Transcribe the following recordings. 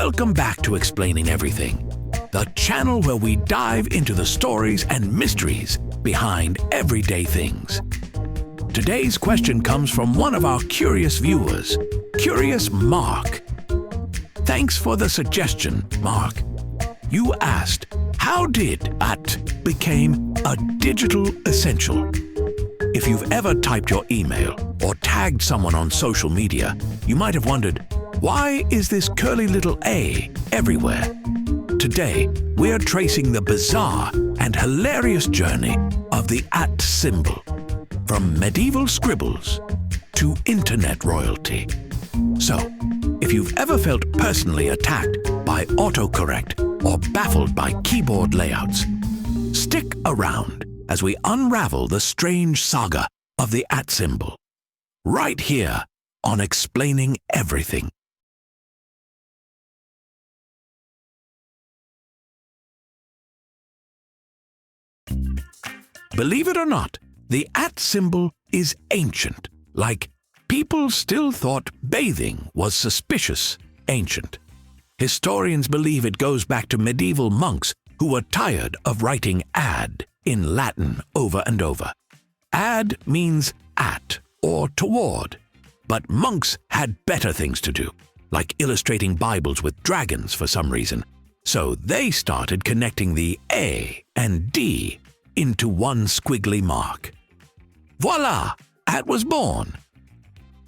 Welcome back to Explaining Everything, the channel where we dive into the stories and mysteries behind everyday things. Today's question comes from one of our curious viewers, Curious Mark. Thanks for the suggestion, Mark. You asked, how did AT became a digital essential? If you've ever typed your email or tagged someone on social media, you might have wondered, why is this curly little A everywhere? Today, we're tracing the bizarre and hilarious journey of the @ symbol, from medieval scribbles to internet royalty. So, if you've ever felt personally attacked by autocorrect or baffled by keyboard layouts, stick around as we unravel the strange saga of the @ symbol, right here on Explaining Everything. Believe it or not, the @ symbol is ancient, like people still thought bathing was suspicious ancient. Historians believe it goes back to medieval monks who were tired of writing ad in Latin over and over. Ad means at or toward, but monks had better things to do, like illustrating Bibles with dragons for some reason. So they started connecting the A and D into one squiggly mark. Voila! @ was born.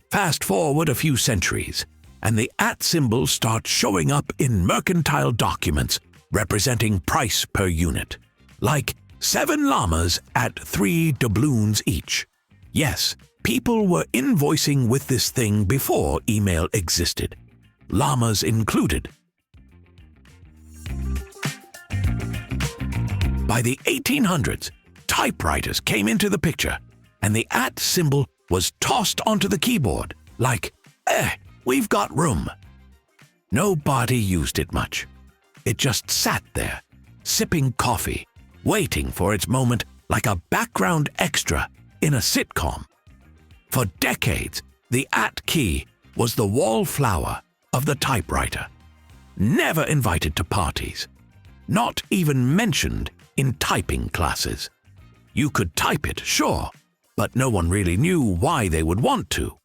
Fast forward a few centuries, and the @ symbol starts showing up in mercantile documents representing price per unit, like 7 llamas at 3 doubloons each. Yes, people were invoicing with this thing before email existed, llamas included. By the 1800s, typewriters came into the picture, and the @ symbol was tossed onto the keyboard like, we've got room. Nobody used it much. It just sat there, sipping coffee, waiting for its moment like a background extra in a sitcom. For decades, the @ key was the wallflower of the typewriter. Never invited to parties. Not even mentioned in typing classes. You could type it, sure, but no one really knew why they would want to,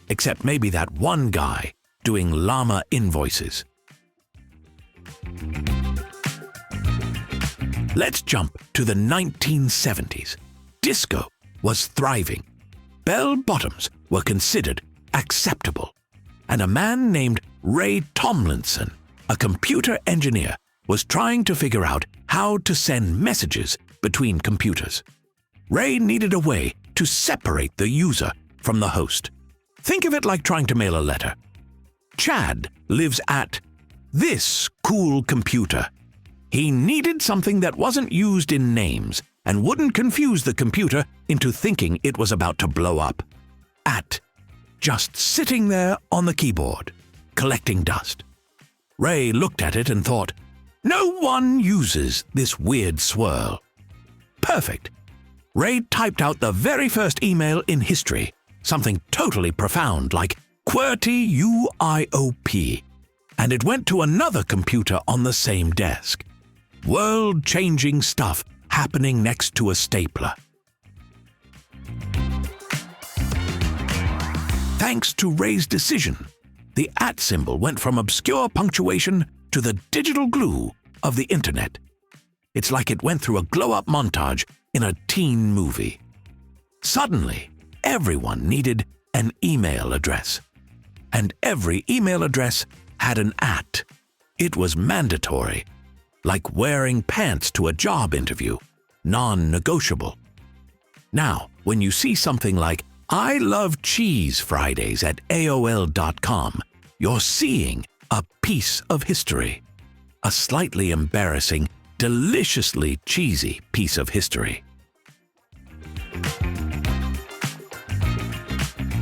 except maybe that one guy doing llama invoices. Let's jump to the 1970s. Disco was thriving. Bell-bottoms were considered acceptable. And a man named Ray Tomlinson, a computer engineer, was trying to figure out how to send messages between computers. Ray needed a way to separate the user from the host. Think of it like trying to mail a letter. Chad lives at this cool computer. He needed something that wasn't used in names and wouldn't confuse the computer into thinking it was about to blow up. Just sitting there on the keyboard, collecting dust. Ray looked at it and thought, no one uses this weird swirl. Perfect. Ray typed out the very first email in history, something totally profound like QWERTY UIOP, and it went to another computer on the same desk. World-changing stuff happening next to a stapler. Thanks to Ray's decision, the @ symbol went from obscure punctuation to the digital glue of the internet. It's like it went through a glow-up montage in a teen movie. Suddenly, everyone needed an email address. And every email address had an @. It was mandatory, like wearing pants to a job interview, non-negotiable. Now, when you see something like, I love cheese Fridays at AOL.com, you're seeing a piece of history. A slightly embarrassing, deliciously cheesy piece of history.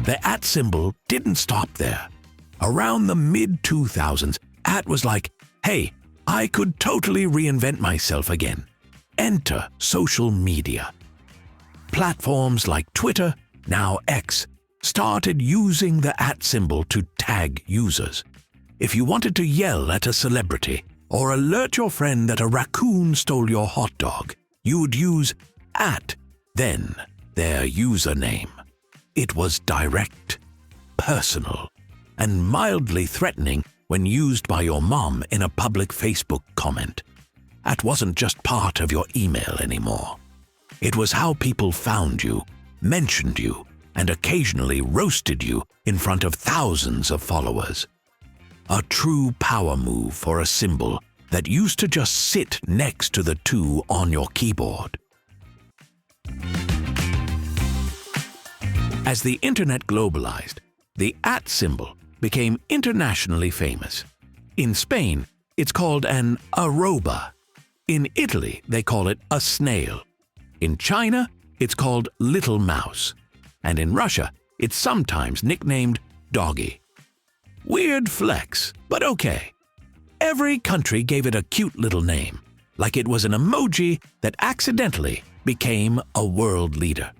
The @ symbol didn't stop there. Around the mid-2000s, @ was like, hey, I could totally reinvent myself again. Enter social media. Platforms like Twitter, now X, started using the @ symbol to tag users. if you wanted to yell at a celebrity or alert your friend that a raccoon stole your hot dog, you would use @ then their username. It was direct, personal, and mildly threatening when used by your mom in a public Facebook comment. That wasn't just part of your email anymore. It was how people found you, mentioned you, and occasionally roasted you in front of thousands of followers. A true power move for a symbol that used to just sit next to the 2 on your keyboard. As the internet globalized, the @ symbol became internationally famous. In Spain, it's called an arroba. In Italy, they call it a snail. In China, it's called little mouse. And in Russia, it's sometimes nicknamed doggy. Weird flex, but okay. Every country gave it a cute little name, like it was an emoji that accidentally became a world leader.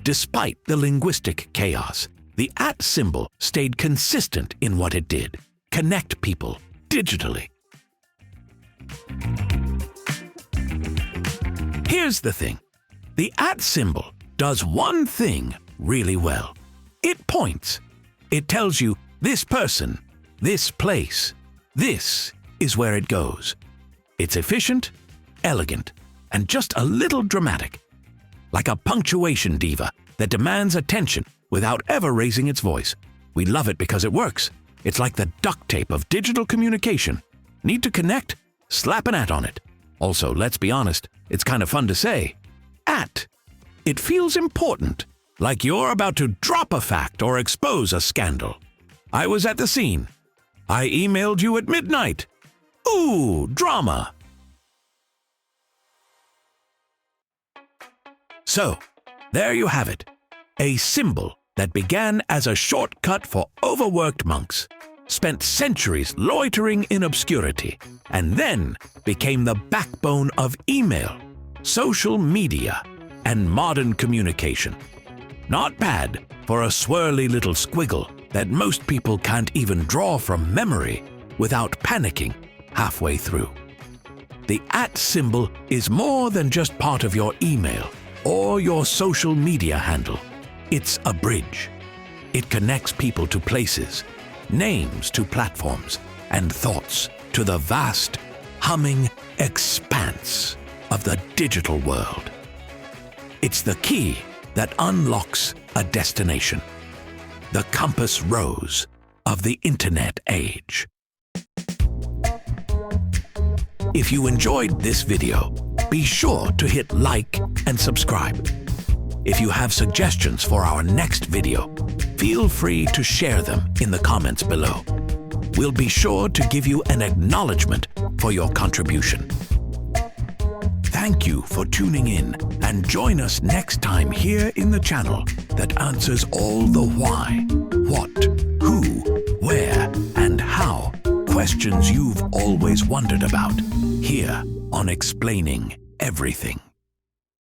Despite the linguistic chaos, the @ symbol stayed consistent in what it did: connect people digitally. Here's the thing. The @ symbol does one thing really well. It points. It tells you this person, this place, this is where it goes. It's efficient, elegant, and just a little dramatic. Like a punctuation diva that demands attention without ever raising its voice. We love it because it works. It's like the duct tape of digital communication. Need to connect? Slap an @ on it. Also, let's be honest, it's kind of fun to say. @ It feels important, like you're about to drop a fact or expose a scandal. I was at the scene. I emailed you at midnight. Ooh, drama. So, there you have it. A symbol that began as a shortcut for overworked monks, spent centuries loitering in obscurity, and then became the backbone of email, social media, and modern communication. Not bad for a swirly little squiggle that most people can't even draw from memory without panicking halfway through. The @ symbol is more than just part of your email or your social media handle. It's a bridge. It connects people to places, names to platforms, and thoughts to the vast, humming expanse of the digital world. It's the key that unlocks a destination, the compass rose of the internet age. If you enjoyed this video, be sure to hit like and subscribe. If you have suggestions for our next video, feel free to share them in the comments below. We'll be sure to give you an acknowledgement for your contribution. Thank you for tuning in, and join us next time here in the channel that answers all the why, what, who, where, and how questions you've always wondered about, here on Explaining Everything.